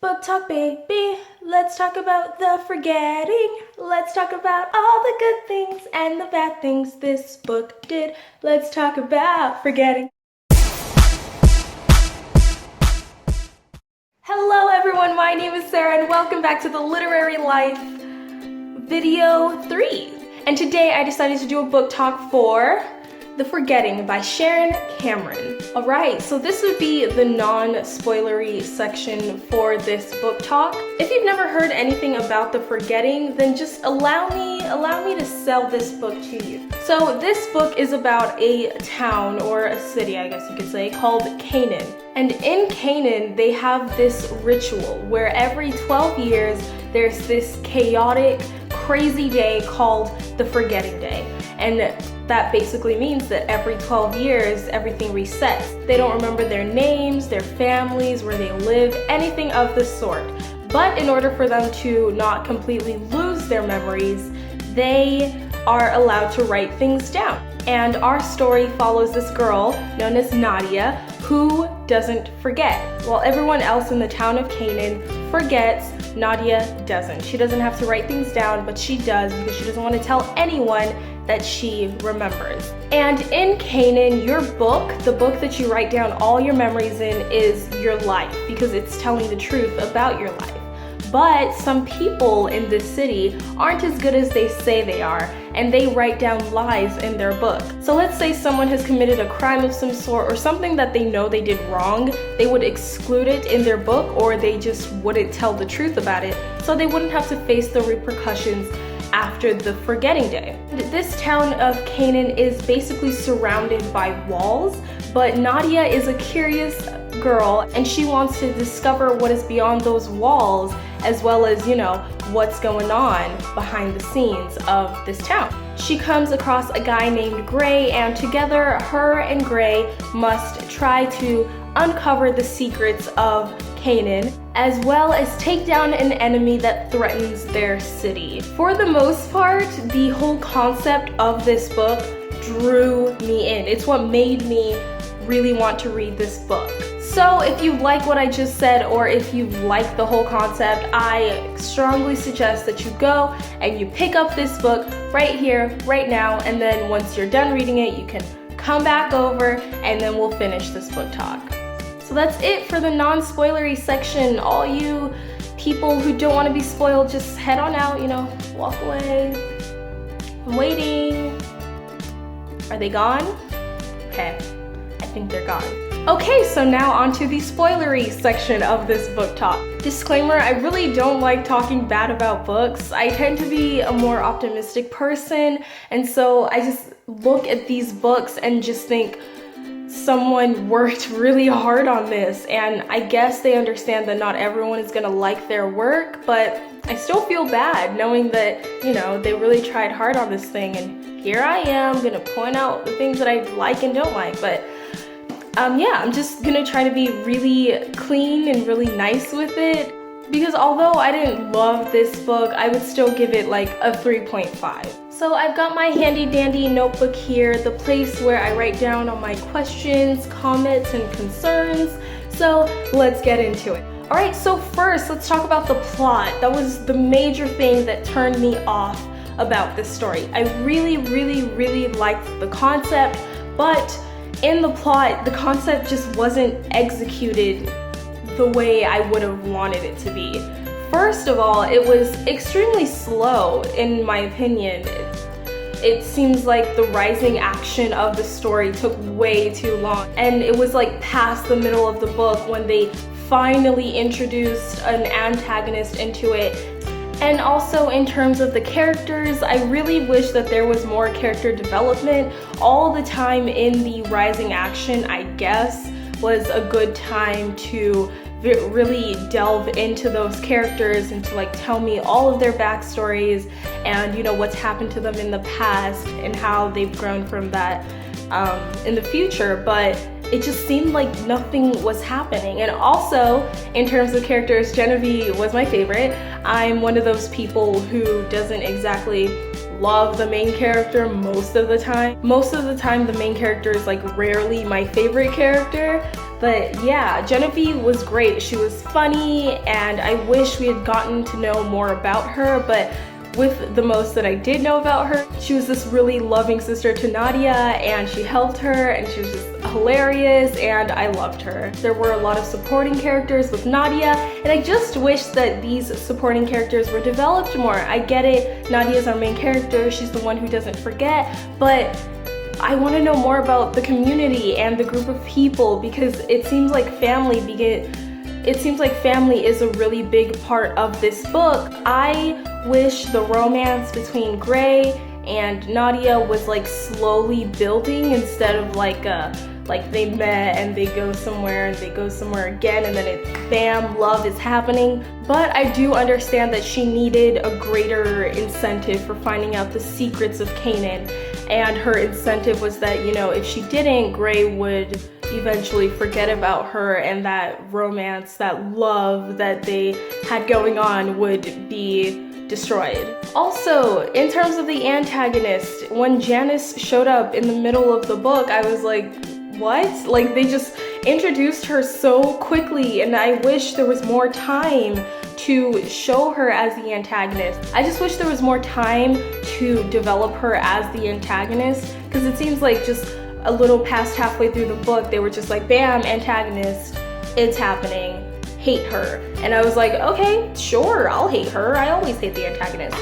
Book talk, baby. Let's talk about the forgetting. Let's talk about all the good things and the bad things this book did. Let's talk about forgetting. Hello everyone, my name is Sarah and welcome back to the Literary Life video 3. And today I decided to do a book talk for The Forgetting by Sharon Cameron. Alright, so this would be the non-spoilery section for this book talk. If you've never heard anything about The Forgetting, then just allow me to sell this book to you. So this book is about a town, or a city I guess you could say, called Canaan. And in Canaan, they have this ritual where every 12 years there's this chaotic, crazy day called the Forgetting Day. And that basically means that every 12 years, everything resets. They don't remember their names, their families, where they live, anything of the sort. But in order for them to not completely lose their memories, they are allowed to write things down. And our story follows this girl known as Nadia, who doesn't forget. While everyone else in the town of Canaan forgets, Nadia doesn't. She doesn't have to write things down, but she does because she doesn't want to tell anyone that she remembers. And in Canaan, your book, the book that you write down all your memories in, is your life because it's telling the truth about your life. But some people in this city aren't as good as they say they are, and they write down lies in their book. So let's say someone has committed a crime of some sort or something that they know they did wrong, they would exclude it in their book, or they just wouldn't tell the truth about it, so they wouldn't have to face the repercussions after the Forgetting Day. This town of Canaan is basically surrounded by walls, but Nadia is a curious girl and she wants to discover what is beyond those walls, as well as, you know, what's going on behind the scenes of this town. She comes across a guy named Gray, and together her and Gray must try to uncover the secrets of Canaan, as well as take down an enemy that threatens their city. For the most part, the whole concept of this book drew me in. It's what made me really want to read this book. So if you like what I just said, or if you like the whole concept, I strongly suggest that you go and you pick up this book right here, right now, and then once you're done reading it, you can come back over and then we'll finish this book talk. So that's it for the non-spoilery section. All you people who don't want to be spoiled, just head on out, you know, walk away. I'm waiting. Are they gone? Okay, I think they're gone. Okay, so now on to the spoilery section of this book talk. Disclaimer, I really don't like talking bad about books. I tend to be a more optimistic person, and so I just look at these books and just think, someone worked really hard on this, and I guess they understand that not everyone is gonna like their work, but I still feel bad knowing that, you know, they really tried hard on this thing, and here I am gonna point out the things that I like and don't like. But yeah, I'm just gonna try to be really clean and really nice with it, because although I didn't love this book, I would still give it like a 3.5. So I've got my handy dandy notebook here, the place where I write down all my questions, comments, and concerns. So let's get into it. Alright, so first let's talk about the plot. That was the major thing that turned me off about this story. I really liked the concept, but in the plot, the concept just wasn't executed the way I would have wanted it to be. First of all, it was extremely slow, in my opinion. It seems like the rising action of the story took way too long, and it was like past the middle of the book when they finally introduced an antagonist into it. And also in terms of the characters, I really wish that there was more character development. All the time in the rising action, I guess, was a good time to really delve into those characters and to like tell me all of their backstories and, you know, what's happened to them in the past and how they've grown from that in the future. But it just seemed like nothing was happening. And also, in terms of characters, Genevieve was my favorite. I'm one of those people who doesn't exactly love the main character most of the time. Most of the time, the main character is like rarely my favorite character, But yeah, Genevieve was great. She was funny, and I wish we had gotten to know more about her, but with the most that I did know about her, she was this really loving sister to Nadia, and she helped her, and she was just hilarious, and I loved her. There were a lot of supporting characters with Nadia, and I just wish that these supporting characters were developed more. I get it, Nadia's our main character, she's the one who doesn't forget, but I want to know more about the community and the group of people, because it seems like family is a really big part of this book. I wish the romance between Gray and Nadia was like slowly building, instead of like they met and they go somewhere and they go somewhere again and then it's bam, love is happening. But I do understand that she needed a greater incentive for finding out the secrets of Canaan, and her incentive was that, you know, if she didn't, Gray would eventually forget about her, and that romance, that love that they had going on would be destroyed. Also, in terms of the antagonist, when Janice showed up in the middle of the book, I was like, what? Like, they just introduced her so quickly, and I wish there was more time to show her as the antagonist. I just wish there was more time to develop her as the antagonist, because it seems like just a little past halfway through the book, they were just like, bam, antagonist, it's happening, hate her. And I was like, okay, sure, I'll hate her. I always hate the antagonist.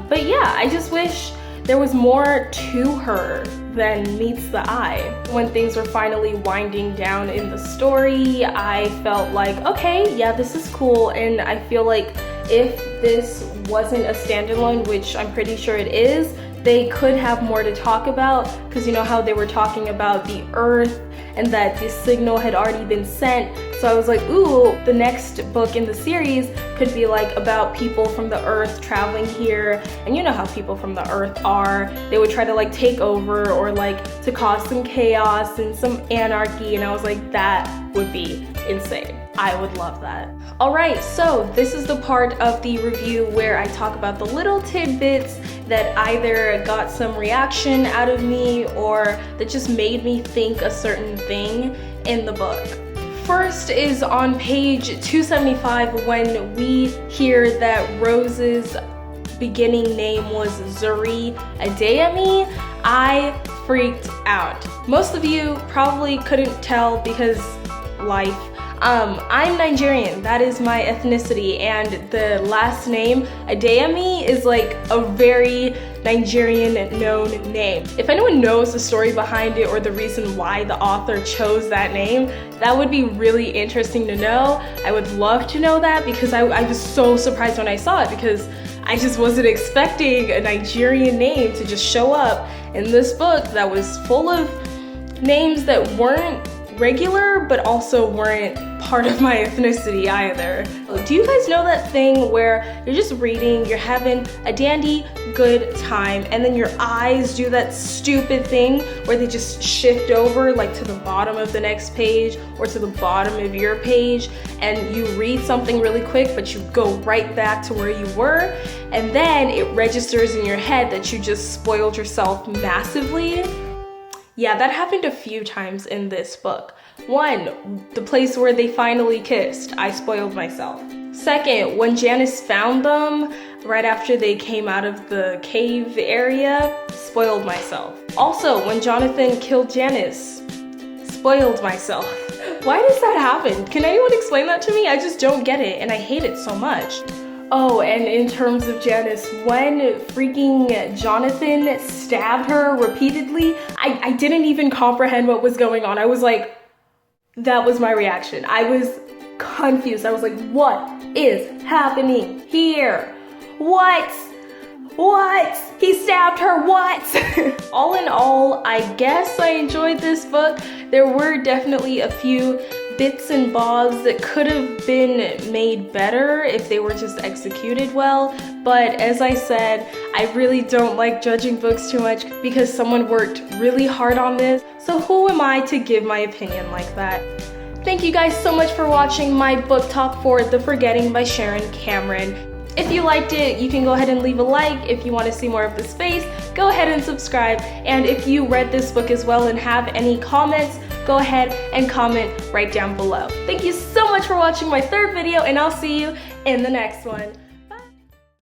But yeah, I just wish there was more to her than meets the eye. When things were finally winding down in the story, I felt like, okay, yeah, this is cool. And I feel like if this wasn't a standalone, which I'm pretty sure it is, they could have more to talk about, because you know how they were talking about the Earth and that the signal had already been sent. So I was like, ooh, the next book in the series could be like about people from the Earth traveling here. And you know how people from the Earth are. They would try to like take over, or like to cause some chaos and some anarchy. And I was like, that would be insane. I would love that. All right, so this is the part of the review where I talk about the little tidbits that either got some reaction out of me or that just made me think a certain thing in the book. First is on page 275, when we hear that Rose's beginning name was Zuri Adeyemi. I freaked out. Most of you probably couldn't tell because life. I'm Nigerian, that is my ethnicity, and the last name, Adeyemi, is like a very Nigerian known name. If anyone knows the story behind it or the reason why the author chose that name, that would be really interesting to know. I would love to know that, because I was so surprised when I saw it, because I just wasn't expecting a Nigerian name to just show up in this book that was full of names that weren't regular, but also weren't part of my ethnicity either. Do you guys know that thing where you're just reading, you're having a dandy good time, and then your eyes do that stupid thing where they just shift over like to the bottom of the next page or to the bottom of your page, and you read something really quick but you go right back to where you were, and then it registers in your head that you just spoiled yourself massively? Yeah, that happened a few times in this book. One, the place where they finally kissed, I spoiled myself. Second, when Janice found them right after they came out of the cave area, spoiled myself. Also, when Jonathan killed Janice, spoiled myself. Why does that happen? Can anyone explain that to me? I just don't get it, and I hate it so much. Oh, and in terms of Janice, when freaking Jonathan stabbed her repeatedly, I didn't even comprehend what was going on. I was like, that was my reaction. I was confused. I was like, what is happening here? What? He stabbed her, what? All in all, I guess I enjoyed this book. There were definitely a few bits and bobs that could have been made better if they were just executed well, but as I said, I really don't like judging books too much because someone worked really hard on this, so who am I to give my opinion like that? Thank you guys so much for watching my book talk for The Forgetting by Sharon Cameron. If you liked it, you can go ahead and leave a like. If you want to see more of this space, go ahead and subscribe. And if you read this book as well and have any comments, go ahead and comment right down below. Thank you so much for watching my third video, and I'll see you in the next one.